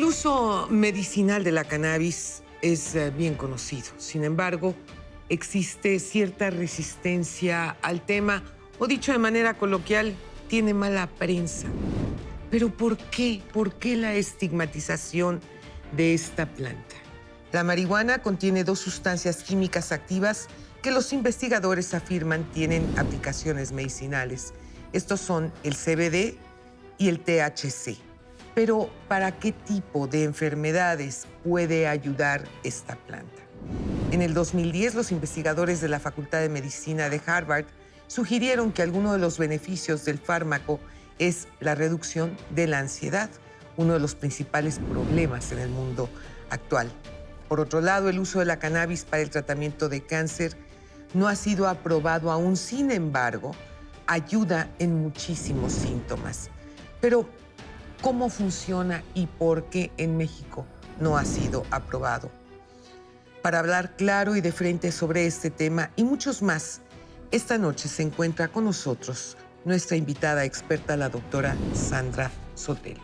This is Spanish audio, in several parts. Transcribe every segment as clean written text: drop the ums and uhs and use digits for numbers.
uso medicinal de la cannabis es bien conocido. Sin embargo, existe cierta resistencia al tema, o dicho de manera coloquial, tiene mala prensa. ¿Pero por qué? ¿Por qué la estigmatización de esta planta? La marihuana contiene dos sustancias químicas activas que los investigadores afirman tienen aplicaciones medicinales. Estos son el CBD y el THC. Pero, ¿para qué tipo de enfermedades puede ayudar esta planta? En el 2010, los investigadores de la Facultad de Medicina de Harvard sugirieron que alguno de los beneficios del fármaco es la reducción de la ansiedad, uno de los principales problemas en el mundo actual. Por otro lado, el uso de la cannabis para el tratamiento de cáncer no ha sido aprobado aún. Sin embargo, ayuda en muchísimos síntomas. Pero, ¿cómo funciona y por qué en México no ha sido aprobado? Para hablar claro y de frente sobre este tema y muchos más, esta noche se encuentra con nosotros nuestra invitada experta, la doctora Sandra Sotelo.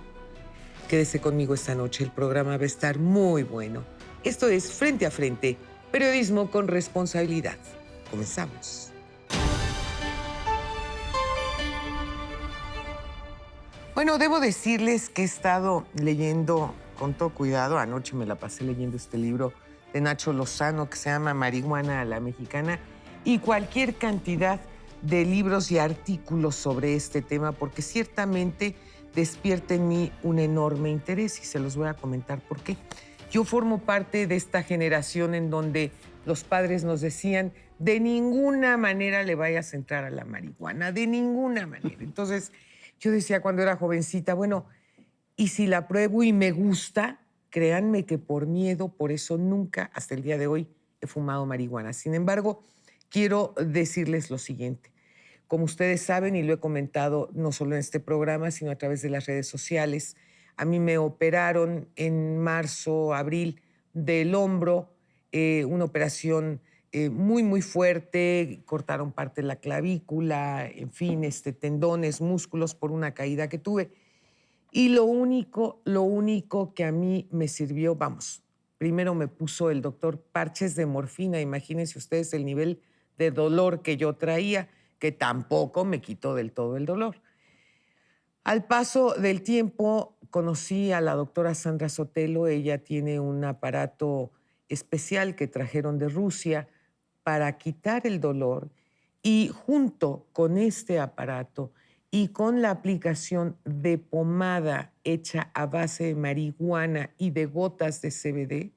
Quédese conmigo esta noche, el programa va a estar muy bueno. Esto es Frente a Frente, periodismo con responsabilidad. Comenzamos. Bueno, debo decirles que he estado leyendo con todo cuidado. Anoche me la pasé leyendo este libro de Nacho Lozano que se llama Marihuana a la Mexicana, y cualquier cantidad de libros y artículos sobre este tema, porque ciertamente despierta en mí un enorme interés y se los voy a comentar por qué. Yo formo parte de esta generación en donde los padres nos decían: de ninguna manera le vayas a entrar a la marihuana, de ninguna manera. Entonces, yo decía cuando era jovencita, bueno, ¿y si la pruebo y me gusta? Créanme que por miedo, por eso nunca, hasta el día de hoy, he fumado marihuana. Sin embargo, quiero decirles lo siguiente. Como ustedes saben, y lo he comentado no solo en este programa, sino a través de las redes sociales, a mí me operaron en marzo, abril del hombro, una operación muy fuerte. Cortaron parte de la clavícula, en fin, tendones, músculos por una caída que tuve. Y lo único que a mí me sirvió, vamos, primero me puso el doctor parches de morfina. Imagínense ustedes el nivel de dolor que yo traía, que tampoco me quitó del todo el dolor. Al paso del tiempo conocí a la doctora Sandra Sotelo. Ella tiene un aparato especial que trajeron de Rusia para quitar el dolor, y junto con este aparato y con la aplicación de pomada hecha a base de marihuana y de gotas de CBD,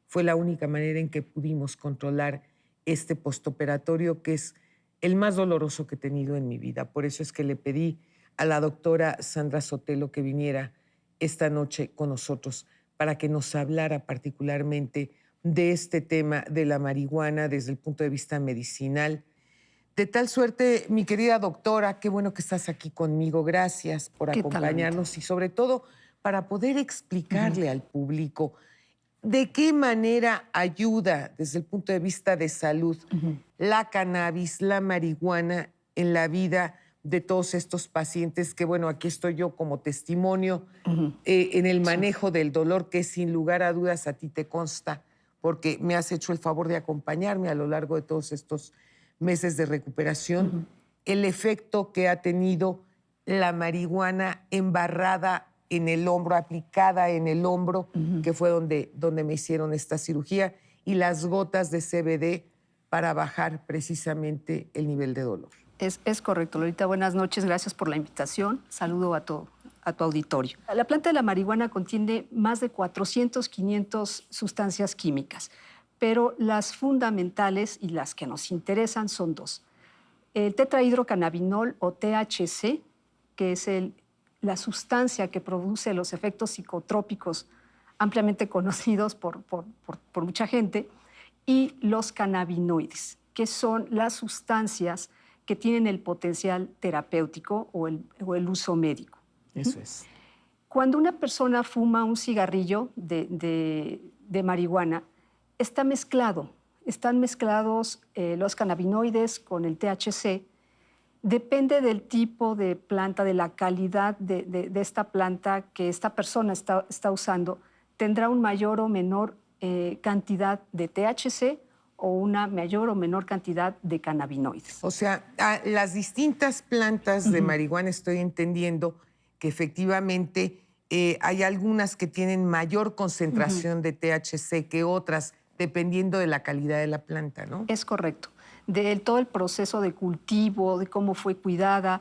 fue la única manera en que pudimos controlar este postoperatorio, que es el más doloroso que he tenido en mi vida. Por eso es que le pedí a la doctora Sandra Sotelo que viniera esta noche con nosotros para que nos hablara particularmente de este tema de la marihuana desde el punto de vista medicinal. De tal suerte, mi querida doctora, qué bueno que estás aquí conmigo. Gracias por acompañarnos y sobre todo para poder explicarle al público de qué manera ayuda desde el punto de vista de salud la cannabis, la marihuana en la vida de todos estos pacientes que, bueno, aquí estoy yo como testimonio en el manejo del dolor, que sin lugar a dudas a ti te consta, porque me has hecho el favor de acompañarme a lo largo de todos estos meses de recuperación, el efecto que ha tenido la marihuana embarrada en el hombro, aplicada en el hombro, que fue donde me hicieron esta cirugía, y las gotas de CBD para bajar precisamente el nivel de dolor. Es correcto, Lolita. Buenas noches, gracias por la invitación. Saludo a tu auditorio. La planta de la marihuana contiene más de 400, 500 sustancias químicas, pero las fundamentales y las que nos interesan son dos. El tetrahidrocannabinol o THC, que es la sustancia que produce los efectos psicotrópicos ampliamente conocidos por mucha gente, y los cannabinoides, que son las sustancias que tienen el potencial terapéutico o el uso médico. Eso es. Cuando una persona fuma un cigarrillo de marihuana, están mezclados los cannabinoides con el THC. Depende del tipo de planta, de la calidad de esta planta que esta persona está usando, tendrá un mayor o menor cantidad de THC o una mayor o menor cantidad de cannabinoides. O sea, las distintas plantas de marihuana estoy entendiendo que efectivamente hay algunas que tienen mayor concentración de THC que otras, dependiendo de la calidad de la planta, ¿no? Es correcto. De todo el proceso de cultivo, de cómo fue cuidada,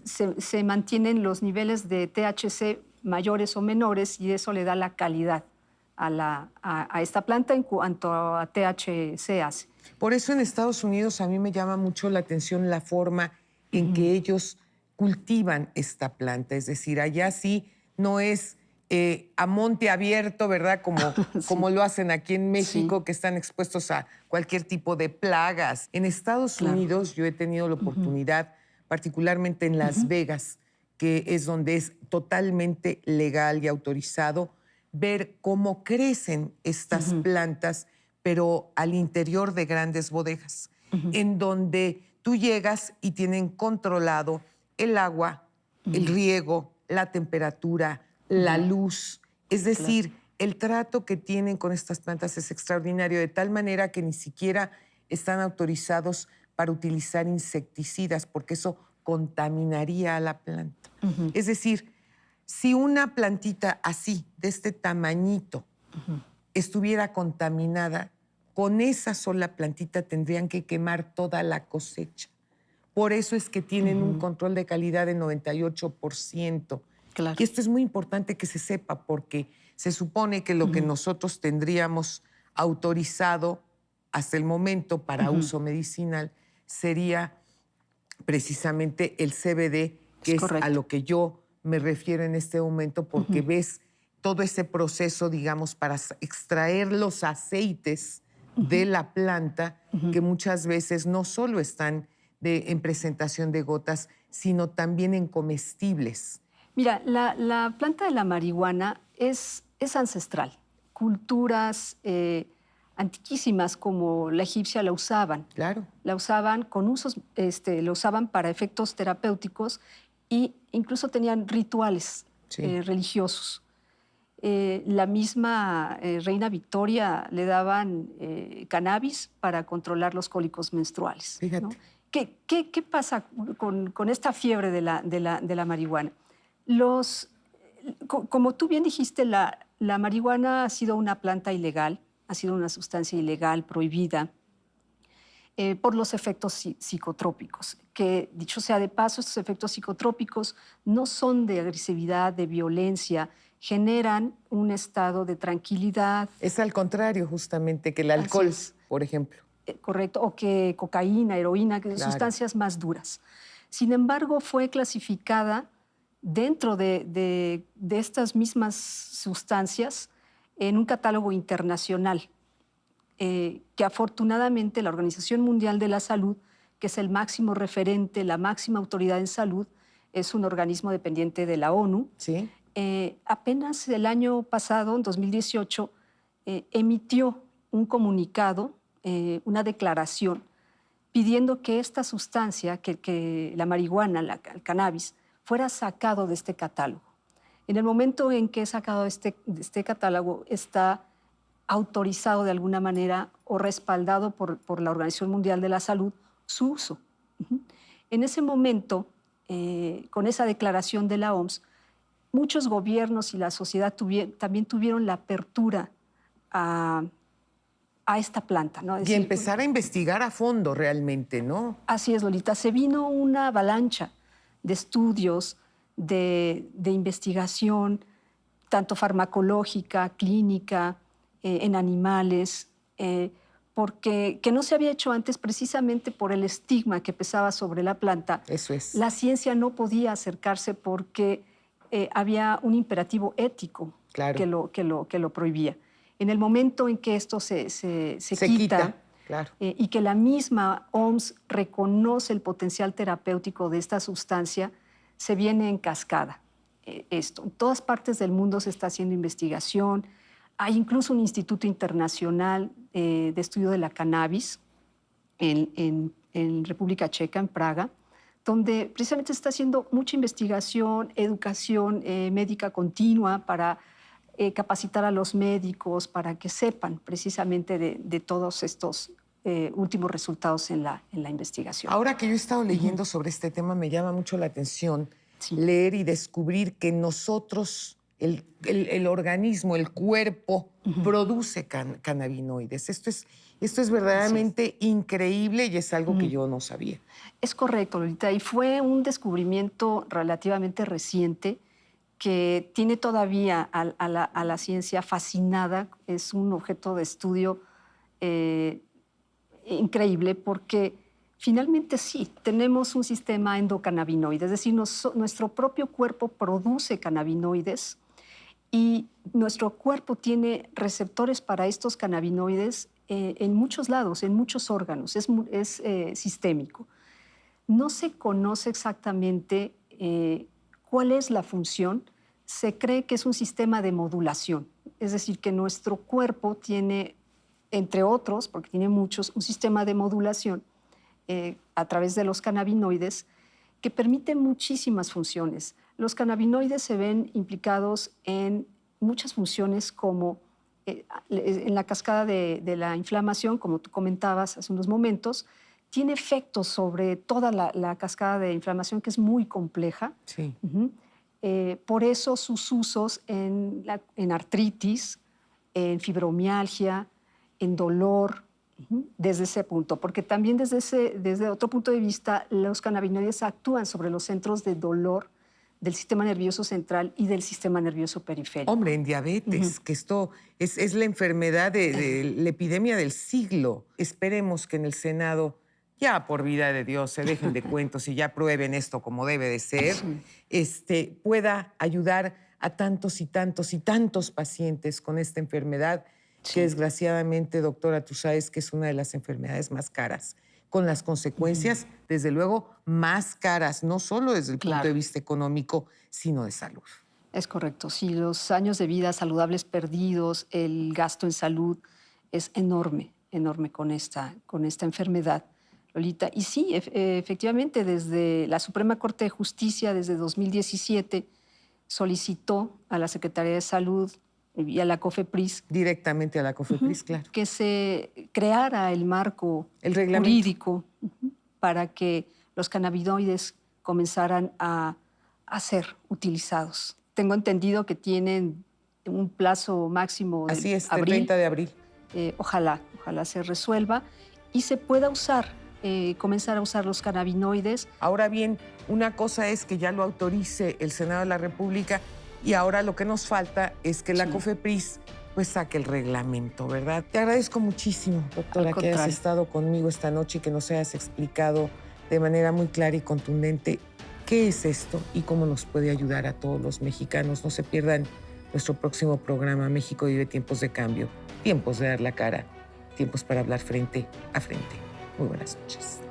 se mantienen los niveles de THC mayores o menores y eso le da la calidad a esta planta en cuanto a THC hace. Por eso en Estados Unidos a mí me llama mucho la atención la forma en que ellos cultivan esta planta. Es decir, allá sí no es a monte abierto, ¿verdad? Como, Sí. como lo hacen aquí en México, Sí. que están expuestos a cualquier tipo de plagas. En Estados Claro. Unidos yo he tenido la oportunidad, particularmente en Las Vegas, que es donde es totalmente legal y autorizado, ver cómo crecen estas plantas, pero al interior de grandes bodegas, en donde tú llegas y tienen controlado el agua, el riego, la temperatura, la luz. Es decir, el trato que tienen con estas plantas es extraordinario, de tal manera que ni siquiera están autorizados para utilizar insecticidas, porque eso contaminaría a la planta. Es decir, si una plantita así, de este tamañito, estuviera contaminada, con esa sola plantita tendrían que quemar toda la cosecha. Por eso es que tienen un control de calidad de 98%. Claro. Y esto es muy importante que se sepa porque se supone que lo que nosotros tendríamos autorizado hasta el momento para uso medicinal sería precisamente el CBD, que es correcto. a lo que yo me refiero en este momento, porque ves todo ese proceso, digamos, para extraer los aceites de la planta, que muchas veces no solo están en presentación de gotas, sino también en comestibles. Mira, la planta de la marihuana es ancestral. Culturas antiquísimas como la egipcia la usaban. Claro. La usaban con usos, la usaban para efectos terapéuticos e incluso tenían rituales Sí. religiosos. La misma reina Victoria le daban cannabis para controlar los cólicos menstruales. Fíjate. ¿No? ¿Qué pasa con esta fiebre de la marihuana? Como tú bien dijiste, la marihuana ha sido una planta ilegal, ha sido una sustancia ilegal, prohibida, por los efectos psicotrópicos, que, dicho sea de paso, estos efectos psicotrópicos no son de agresividad, de violencia, generan un estado de tranquilidad. Es al contrario, justamente, que el alcohol, es. por ejemplo. Correcto, o que cocaína, heroína, que son Claro. sustancias más duras. Sin embargo, fue clasificada dentro de estas mismas sustancias en un catálogo internacional que afortunadamente la Organización Mundial de la Salud, que es el máximo referente, la máxima autoridad en salud, es un organismo dependiente de la ONU. Sí. Apenas el año pasado, en 2018, emitió un comunicado, una declaración, pidiendo que esta sustancia, que la marihuana, el cannabis, fuera sacado de este catálogo. En el momento en que es sacado de este catálogo, está autorizado de alguna manera o respaldado por la Organización Mundial de la Salud su uso. En ese momento, con esa declaración de la OMS, muchos gobiernos y la sociedad también tuvieron la apertura a esta planta, ¿no? Y empezar a investigar a fondo realmente, ¿no? Así es, Lolita. Se vino una avalancha de estudios, de investigación, tanto farmacológica, clínica, en animales, porque que no se había hecho antes precisamente por el estigma que pesaba sobre la planta. Eso es. La ciencia no podía acercarse porque había un imperativo ético Claro. que lo prohibía. En el momento en que esto se quita, claro. y que la misma OMS reconoce el potencial terapéutico de esta sustancia, se viene en cascada esto. En todas partes del mundo se está haciendo investigación. Hay incluso un instituto internacional de estudio de la cannabis en República Checa, en Praga, donde precisamente se está haciendo mucha investigación, educación médica continua para capacitar a los médicos para que sepan precisamente de todos estos últimos resultados en la investigación. Ahora que yo he estado leyendo sobre este tema, me llama mucho la atención leer y descubrir que nosotros, el organismo, el cuerpo, produce cannabinoides. Esto es verdaderamente increíble y es algo que yo no sabía. Es correcto, Lolita, y fue un descubrimiento relativamente reciente que tiene todavía a la ciencia fascinada. Es un objeto de estudio increíble porque finalmente sí, tenemos un sistema endocannabinoide, es decir, nuestro propio cuerpo produce cannabinoides y nuestro cuerpo tiene receptores para estos cannabinoides en muchos lados, en muchos órganos, es sistémico. No se conoce exactamente cuál es la función. Se cree que es un sistema de modulación, es decir, que nuestro cuerpo tiene, entre otros, porque tiene muchos, un sistema de modulación a través de los cannabinoides que permite muchísimas funciones. Los cannabinoides se ven implicados en muchas funciones como en la cascada de la inflamación, como tú comentabas hace unos momentos, tiene efectos sobre toda la cascada de inflamación que es muy compleja. Sí. Por eso sus usos en artritis, en fibromialgia, en dolor, desde ese punto. Porque también desde otro punto de vista, los cannabinoides actúan sobre los centros de dolor del sistema nervioso central y del sistema nervioso periférico. Hombre, en diabetes, que esto es la enfermedad de la epidemia del siglo. Esperemos que en el Senado, ya por vida de Dios, se dejen de cuentos y ya prueben esto como debe de ser, pueda ayudar a tantos y tantos y tantos pacientes con esta enfermedad, que desgraciadamente, doctora, tú sabes que es una de las enfermedades más caras, con las consecuencias, desde luego, más caras, no solo desde el punto de vista económico, sino de salud. Es correcto. Sí, los años de vida saludables perdidos, el gasto en salud es enorme, enorme con esta enfermedad, Lolita. Y sí, efectivamente, desde la Suprema Corte de Justicia, desde 2017, solicitó a la Secretaría de Salud y a la COFEPRIS. Directamente a la COFEPRIS, claro. Que se creara el marco reglamento jurídico para que los cannabinoides comenzaran a ser utilizados. Tengo entendido que tienen un plazo máximo de Así es, abril. 30 de abril. Ojalá se resuelva y se pueda comenzar a usar los cannabinoides. Ahora bien, una cosa es que ya lo autorice el Senado de la República y ahora lo que nos falta es que la COFEPRIS pues saque el reglamento, ¿verdad? Te agradezco muchísimo, doctora, que hayas estado conmigo esta noche y que nos hayas explicado de manera muy clara y contundente qué es esto y cómo nos puede ayudar a todos los mexicanos. No se pierdan nuestro próximo programa, México vive tiempos de cambio, tiempos de dar la cara, tiempos para hablar frente a frente. Muy buenas noches.